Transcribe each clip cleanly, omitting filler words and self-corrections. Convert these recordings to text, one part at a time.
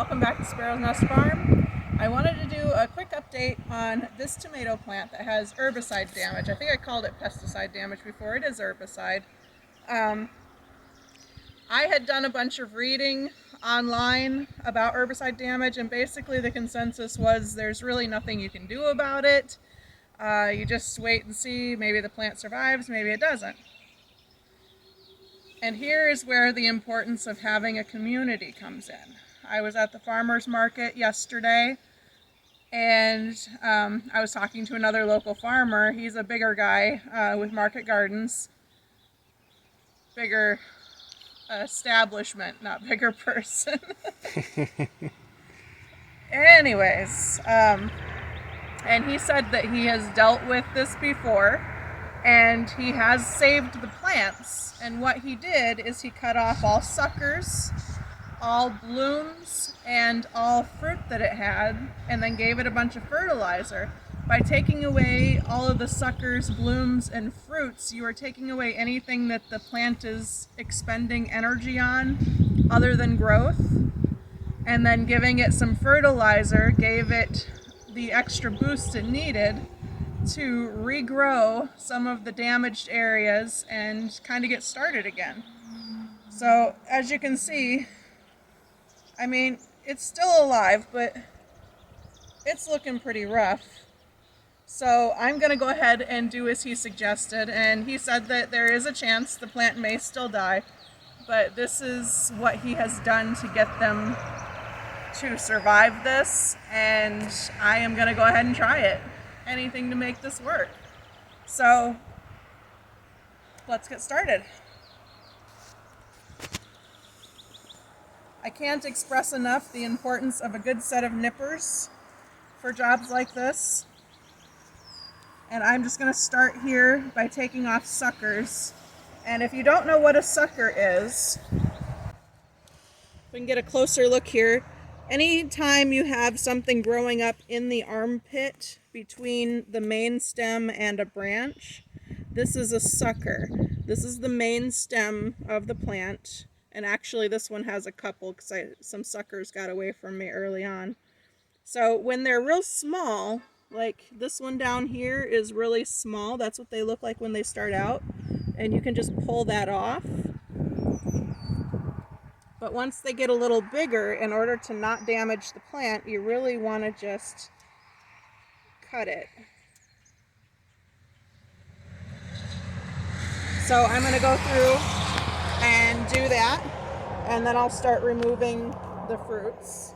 welcome back to Sparrow's Nest Farm. I wanted to do a quick update on this tomato plant that has herbicide damage. I think I called it pesticide damage before. It is herbicide. I had done a bunch of reading online about herbicide damage, and basically the consensus was there's really nothing you can do about it. You just wait and see. Maybe the plant survives, maybe it doesn't. And here is where the importance of having a community comes in. I was at the farmer's market yesterday, and I was talking to another local farmer. He's a bigger guy with market gardens. Bigger establishment, not bigger person. Anyways, and he said that he has dealt with this before, and he has saved the plants. And what he did is he cut off all suckers, all blooms, and all fruit that it had, and then gave it a bunch of fertilizer. By taking away all of the suckers, blooms, and fruits, you are taking away anything that the plant is expending energy on other than growth. And then giving it some fertilizer gave it the extra boost it needed to regrow some of the damaged areas and kind of get started again. So as you can see, I mean, it's still alive, but it's looking pretty rough. So I'm going to go ahead and do as he suggested, and he said that there is a chance the plant may still die, but this is what he has done to get them to survive this, and I am going to go ahead and try it. Anything to make this work. So let's get started. I can't express enough the importance of a good set of nippers for jobs like this. And I'm just going to start here by taking off suckers. And if you don't know what a sucker is, we can get a closer look here. Anytime you have something growing up in the armpit between the main stem and a branch, this is a sucker. This is the main stem of the plant. And actually this one has a couple because some suckers got away from me early on. So when they're real small, like this one down here is really small. That's what they look like when they start out. And you can just pull that off. But once they get a little bigger, in order to not damage the plant, you really want to just cut it. So I'm going to go through and do that, and then I'll start removing the fruits.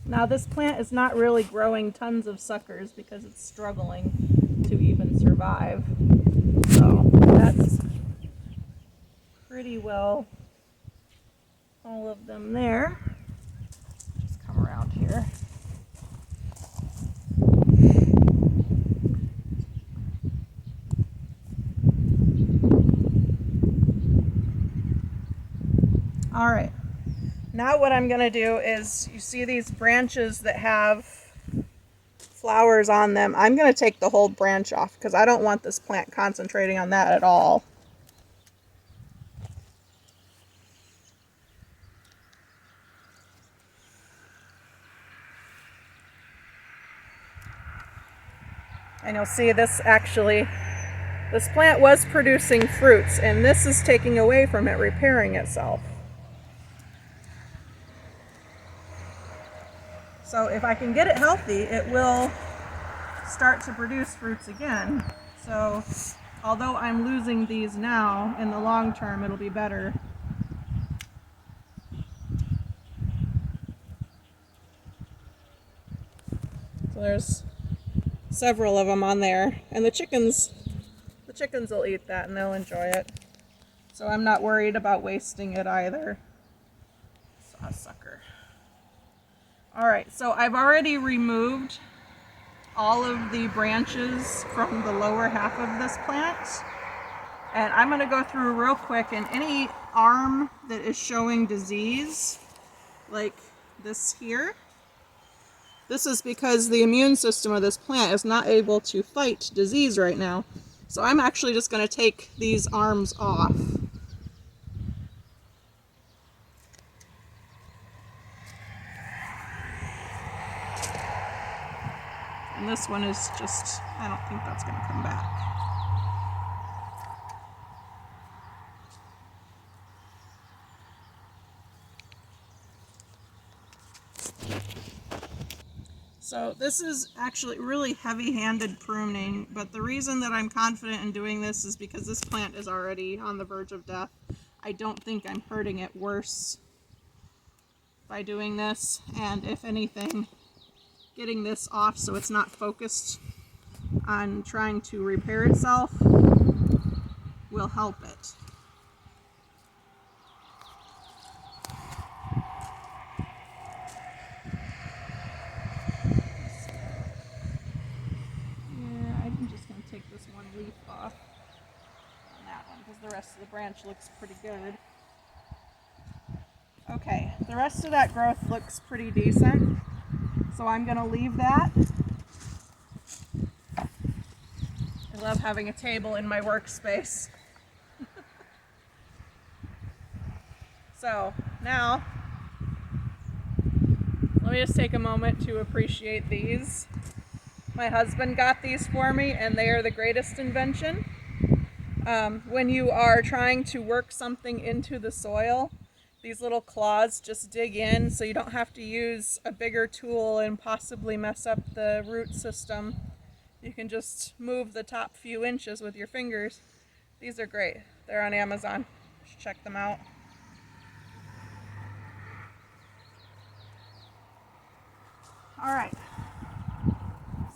Now this plant is not really growing tons of suckers because it's struggling to even survive. So that's pretty well all of them there. Just come around here. All right. Now what I'm going to do is, you see these branches that have flowers on them. I'm going to take the whole branch off because I don't want this plant concentrating on that at all. And you'll see this plant was producing fruits, and this is taking away from it, repairing itself. So if I can get it healthy, it will start to produce fruits again. So although I'm losing these now, in the long term it'll be better So there's several of them on there, and the chickens will eat that and they'll enjoy it. So I'm not worried about wasting it either. Saw sucker. All right, so I've already removed all of the branches from the lower half of this plant. And I'm going to go through real quick, and any arm that is showing disease, like this here, this is because the immune system of this plant is not able to fight disease right now. So I'm actually just going to take these arms off. And this one is just, I don't think that's going to come back. So this is actually really heavy-handed pruning, but the reason that I'm confident in doing this is because this plant is already on the verge of death. I don't think I'm hurting it worse by doing this, and if anything, getting this off so it's not focused on trying to repair itself will help it. Take this one leaf off on that one because the rest of the branch looks pretty good. Okay, the rest of that growth looks pretty decent, so I'm going to leave that. I love having a table in my workspace. So now, let me just take a moment to appreciate these. My husband got these for me, and they are the greatest invention. When you are trying to work something into the soil, these little claws just dig in, so you don't have to use a bigger tool and possibly mess up the root system. You can just move the top few inches with your fingers. These are great. They're on Amazon. You should check them out. All right.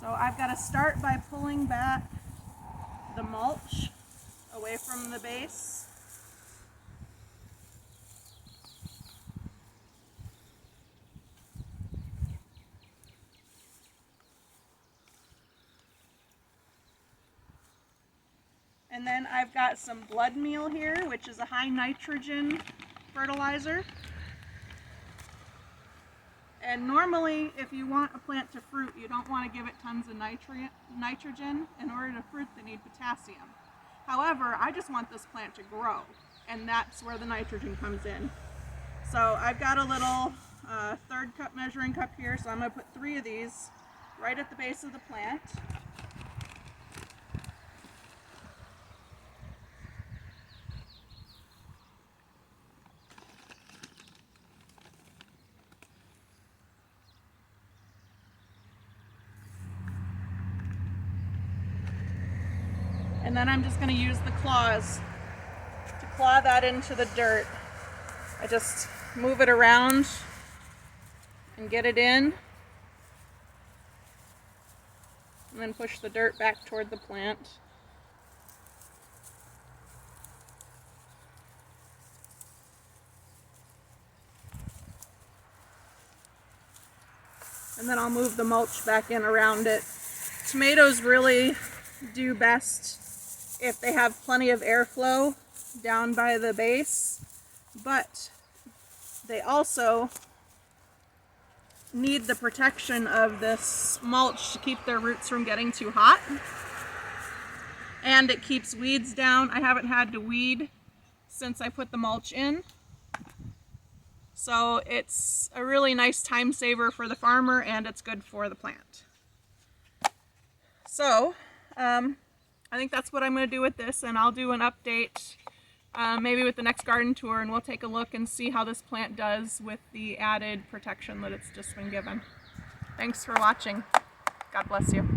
So I've got to start by pulling back the mulch away from the base. And then I've got some blood meal here, which is a high nitrogen fertilizer. And normally, if you want a plant to fruit, you don't want to give it tons of nitrogen. In order to fruit, they need potassium. However, I just want this plant to grow, and that's where the nitrogen comes in. So I've got a little 1/3 cup measuring cup here, so I'm going to put 3 of these right at the base of the plant. And then I'm just going to use the claws to claw that into the dirt. I just move it around and get it in, and then push the dirt back toward the plant. And then I'll move the mulch back in around it. Tomatoes really do best if they have plenty of airflow down by the base, but they also need the protection of this mulch to keep their roots from getting too hot. And it keeps weeds down. I haven't had to weed since I put the mulch in. So it's a really nice time saver for the farmer, and it's good for the plant. So, I think that's what I'm going to do with this, and I'll do an update maybe with the next garden tour, and we'll take a look and see how this plant does with the added protection that it's just been given. Thanks for watching. God bless you.